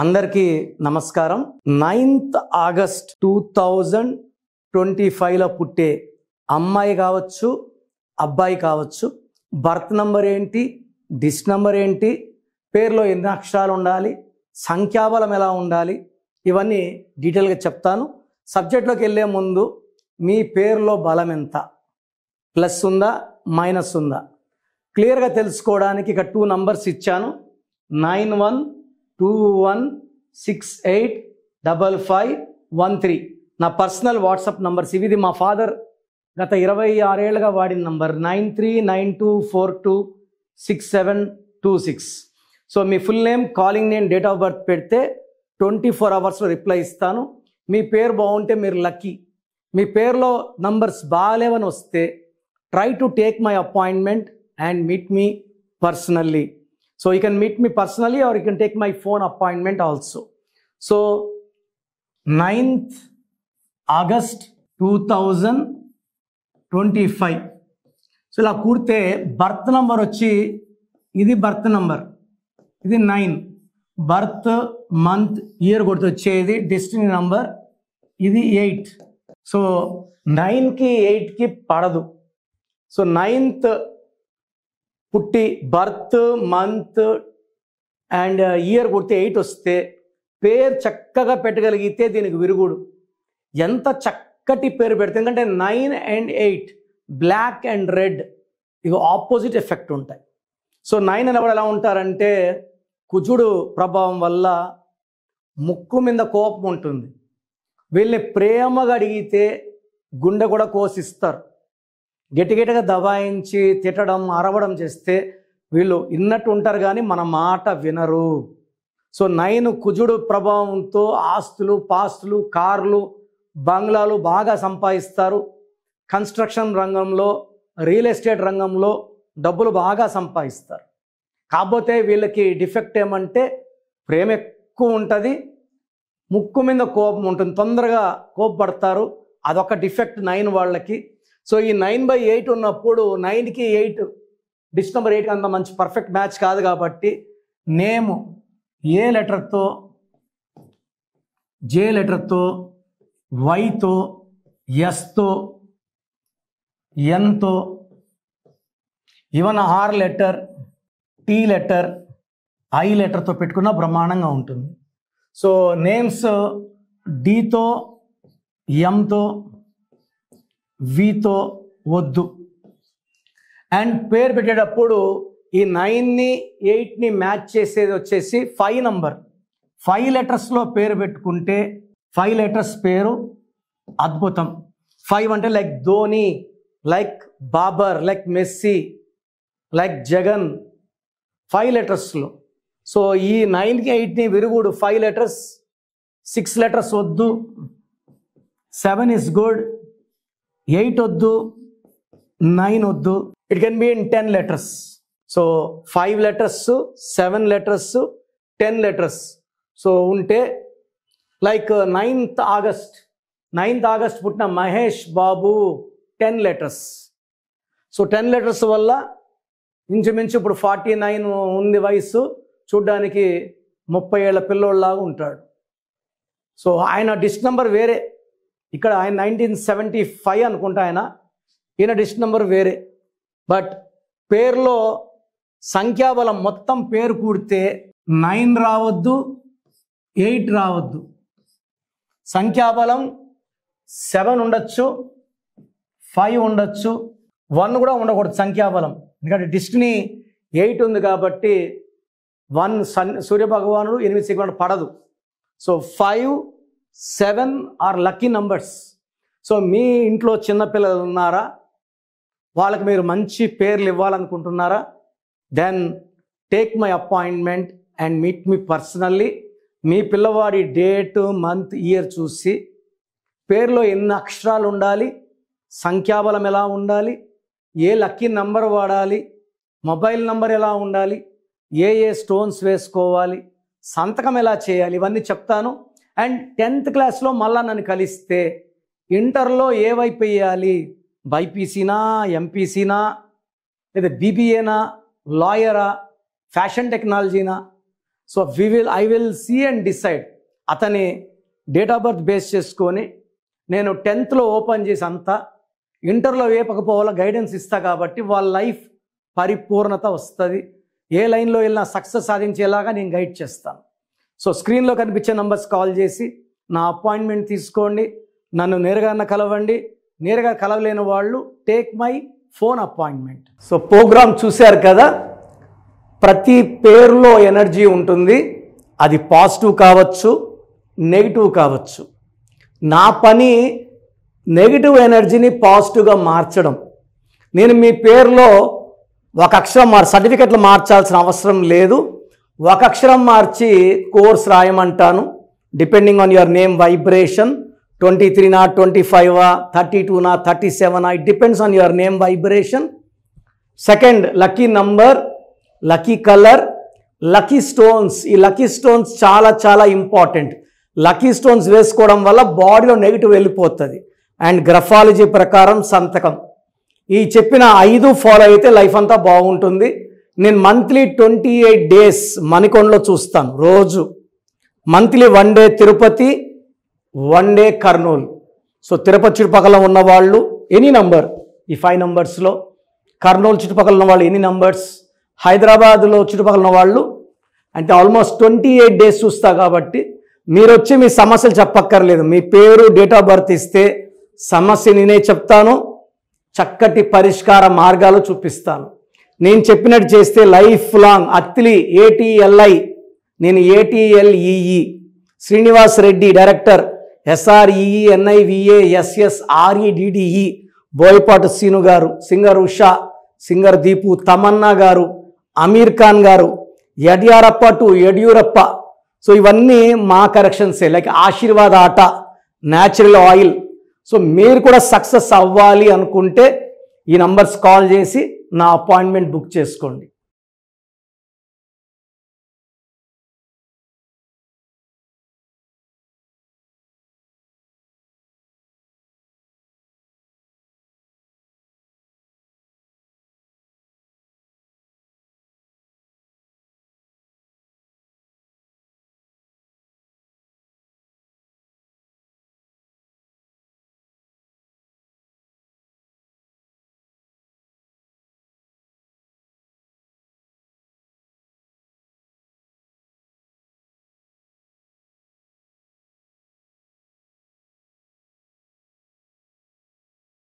అందరికీ నమస్కారం. 9th August 2025లో పుట్టే అమ్మాయి కావచ్చు, అబ్బాయి కావచ్చు, బర్త్ నంబర్ ఏంటి, డిస్ నంబర్ ఏంటి, పేరులో ఎన్ని అక్షరాలు ఉండాలి, సంఖ్యాబలం ఎలా ఉండాలి, ఇవన్నీ డీటెయిల్గా చెప్తాను. సబ్జెక్ట్లోకి వెళ్ళే ముందు మీ పేరులో బలం ఎంత, ప్లస్ ఉందా మైనస్ ఉందా క్లియర్గా తెలుసుకోవడానికి ఇక 2 నంబర్స్ ఇచ్చాను. 9121685513 నా పర్సనల్ వాట్సాప్ నంబర్స్. ఇది మా ఫాదర్ గత 26 ఏళ్ళుగా వాడిన number 9392426726. So me full name, calling name, date of birth పెడితే 24 అవర్స్లో రిప్లై ఇస్తాను. మీ పేరు బాగుంటే మీరు లక్కీ. మీ పేరులో నంబర్స్ బాగాలేవని వస్తే try to take my appointment and meet me personally. So you can meet me personally or you can take my phone appointment also. So 9th August 2025. So ఇలా కూడితే బర్త్ నంబర్ వచ్చి ఇది birth number, ఇది 9. Birth month year కొడితే వచ్చేది destiny number, ఇది 8. So 9కి 8కి పడదు. సో 9th పుట్టి బర్త్ మంత్ అండ్ ఇయర్ కొడితే 8 వస్తే పేరు చక్కగా పెట్టగలిగితే దీనికి విరుగుడు. ఎంత చక్కటి పేరు పెడితే, ఎందుకంటే 9 and 8 బ్లాక్ అండ్ రెడ్ ఇవి ఆపోజిట్ ఎఫెక్ట్ ఉంటాయి. సో 9 అనేవాడు ఎలా ఉంటారంటే కుజుడు ప్రభావం వల్ల ముక్కు మీద కోపం ఉంటుంది. వీళ్ళని ప్రేమగా అడిగితే గుండె కూడా కోసిస్తారు. గట్టిగట్టిగా దబాయించి తిట్టడం, అరవడం చేస్తే వీళ్ళు ఇన్నట్టు ఉంటారు కానీ మన మాట వినరు. సో 9 కుజుడు ప్రభావంతో ఆస్తులు, పాస్తులు, కార్లు, బంగ్లాలు బాగా సంపాదిస్తారు. కన్స్ట్రక్షన్ రంగంలో, రియల్ ఎస్టేట్ రంగంలో డబ్బులు బాగా సంపాదిస్తారు. కాకపోతే వీళ్ళకి డిఫెక్ట్ ఏమంటే ప్రేమ ఎక్కువ ఉంటుంది, ముక్కు మీద కోపం ఉంటుంది, తొందరగా కోపపడతారు. అదొక డిఫెక్ట్ 9 వాళ్ళకి. సో ఈ 9/8 ఉన్నప్పుడు 9కి 8 డిస్ నెంబర్ 8 అంత మంచి పర్ఫెక్ట్ మ్యాచ్ కాదు. కాబట్టి నేమ్ ఏ లెటర్తో, జే లెటర్తో, వైతో, ఎస్తో, ఎన్తో, even R letter, T letter, I లెటర్తో పెట్టుకున్న బ్రహ్మాండంగా ఉంటుంది. సో నేమ్స్ డితో, ఎంతో, వీతో వద్దు. అండ్ పేరు పెట్టేటప్పుడు ఈ 9ని 8ని మ్యాచ్ చేసేది వచ్చేసి 5 నంబర్. 5 లెటర్స్లో పేరు పెట్టుకుంటే 5 లెటర్స్ పేరు అద్భుతం. 5 అంటే like Dhoni, like Babar, like Messi, like Jagan, 5 లెటర్స్లో. సో ఈ 9కి 8ని విరుగుడు. 5 లెటర్స్, 6 లెటర్స్ వద్దు, 7 is good, 8 వద్దు, 9 వద్దు. It can be in 10 letters. So 5 letters, 7 letters, 10 letters so ఉంటే లైక్ 9th ఆగస్ట్ పుట్టిన Mahesh Babu 10 letters. So 10 letters వల్ల ఇంచుమించు ఇప్పుడు 49 ఉంది వయసు, చూడ్డానికి 30 ఏళ్ల పిల్లోళ్ళలాగా ఉంటాడు. సో ఆయన డిస్ నెంబర్ వేరే. ఇక్కడ ఆయన 1975 అనుకుంటా ఆయన, ఈయన డిస్ నెంబర్ వేరే. బట్ పేరులో సంఖ్యాబలం మొత్తం పేరు కూడితే 9 రావద్దు, 8 రావద్దు. సంఖ్యాబలం 7 ఉండొచ్చు, 5 ఉండొచ్చు, 1 కూడా ఉండకూడదు సంఖ్యాబలం. ఎందుకంటే డిస్టినీ 8 ఉంది కాబట్టి 1 సూర్యభగవానుడు 8 సెకండ్ పడదు. So 5, 7 are lucky numbers. So మీ ఇంట్లో చిన్నపిల్లలు ఉన్నారా, వాళ్ళకి మీరు మంచి పేర్లు ఇవ్వాలనుకుంటున్నారా, then take my appointment and meet మీ పర్సనల్లీ. మీ పిల్లవాడి డేట్, మంత్, ఇయర్ చూసి పేరులో ఎన్ని అక్షరాలు ఉండాలి, సంఖ్యాబలం ఎలా ఉండాలి, ఏ లక్కీ నంబర్ వాడాలి, మొబైల్ నంబర్ ఎలా ఉండాలి, ఏ స్టోన్స్ వేసుకోవాలి, సంతకం ఎలా చేయాలి, ఇవన్నీ చెప్తాను. అండ్ 10th క్లాస్లో మళ్ళా నన్ను కలిస్తే ఇంటర్లో ఏ వైపు వేయాలి, బైపీసీనా, ఎంపీసీనా, లేదా బీబీఏనా, లాయరా, ఫ్యాషన్ టెక్నాలజీనా, so I will see and decide. అతని డేట్ ఆఫ్ బర్త్ బేస్ చేసుకొని నేను 10th ఓపెన్ చేసి అంతా ఇంటర్లో వేపకపోవాలో గైడెన్స్ ఇస్తా కాబట్టి వాళ్ళ లైఫ్ పరిపూర్ణత వస్తుంది. ఏ లైన్లో వెళ్ళినా సక్సెస్ సాధించేలాగా నేను గైడ్ చేస్తాను. సో స్క్రీన్లో కనిపించే నంబర్స్ కాల్ చేసి నా అపాయింట్మెంట్ తీసుకోండి. నన్ను నేరుగా కలవండి. నేరుగా కలవలేని వాళ్ళు take my phone appointment. So programme చూశారు కదా, ప్రతి పేరులో ఎనర్జీ ఉంటుంది. అది పాజిటివ్ కావచ్చు, నెగిటివ్ కావచ్చు. నా పని నెగిటివ్ ఎనర్జీని పాజిటివ్గా మార్చడం. నేను మీ పేరులో ఒక అక్షరం సర్టిఫికెట్లు మార్చాల్సిన అవసరం లేదు. ఒక అక్షరం మార్చి కోర్స్ రాయమంటాను. Depending on your name vibration 23 25 32 37 it depends on your name vibration. Second, lucky number, lucky colour, lucky stones. ఈ లక్కీ స్టోన్స్ చాలా చాలా ఇంపార్టెంట్. లక్కీ స్టోన్స్ వేసుకోవడం వల్ల బాడీలో నెగిటివ్ వెళ్ళిపోతుంది. అండ్ గ్రఫాలజీ ప్రకారం సంతకం. ఈ చెప్పిన 5 ఫాలో అయితే లైఫ్ అంతా బాగుంటుంది. నేను మంత్లీ 28 days మణికొండలో చూస్తాను రోజు. Monthly 1 day Tirupati, 1 day Kurnool. So Tirupati చుట్టుపక్కల ఉన్న వాళ్ళు ఎనీ నంబర్, ఈ 5 numbers-లో, కర్నూలు చుట్టుపక్కల ఉన్న వాళ్ళు ఎనీ నంబర్స్, హైదరాబాద్లో చుట్టుపక్కల ఉన్న వాళ్ళు అంటే ఆల్మోస్ట్ 28 days చూస్తా. కాబట్టి మీరు వచ్చి మీ సమస్యలు చెప్పక్కర్లేదు. మీ పేరు, డేట్ ఆఫ్ బర్త్ ఇస్తే సమస్య నేనే చెప్తాను, చక్కటి పరిష్కార మార్గాలు చూపిస్తాను. నేను చెప్పినట్టు చేస్తే లైఫ్ లాంగ్. అత్తిలి ATLI, నేను ATLEE, Srinivas Reddy director, SREENIVASSREDDE, Boyapati Seenu గారు, సింగర్ ఉషా, సింగర్ దీపు, తమన్నా గారు, అమీర్ ఖాన్ గారు, యడ్యారప్ప టు యడ్యూరప్ప. సో ఇవన్నీ మా కరెక్షన్సే. లైక్ ఆశీర్వాద్ ఆట, న్యాచురల్ ఆయిల్. సో మీరు కూడా సక్సెస్ అవ్వాలి అనుకుంటే ఈ నంబర్స్ కాల్ చేసి నా అపాయింట్మెంట్ బుక్ చేసుకోండి.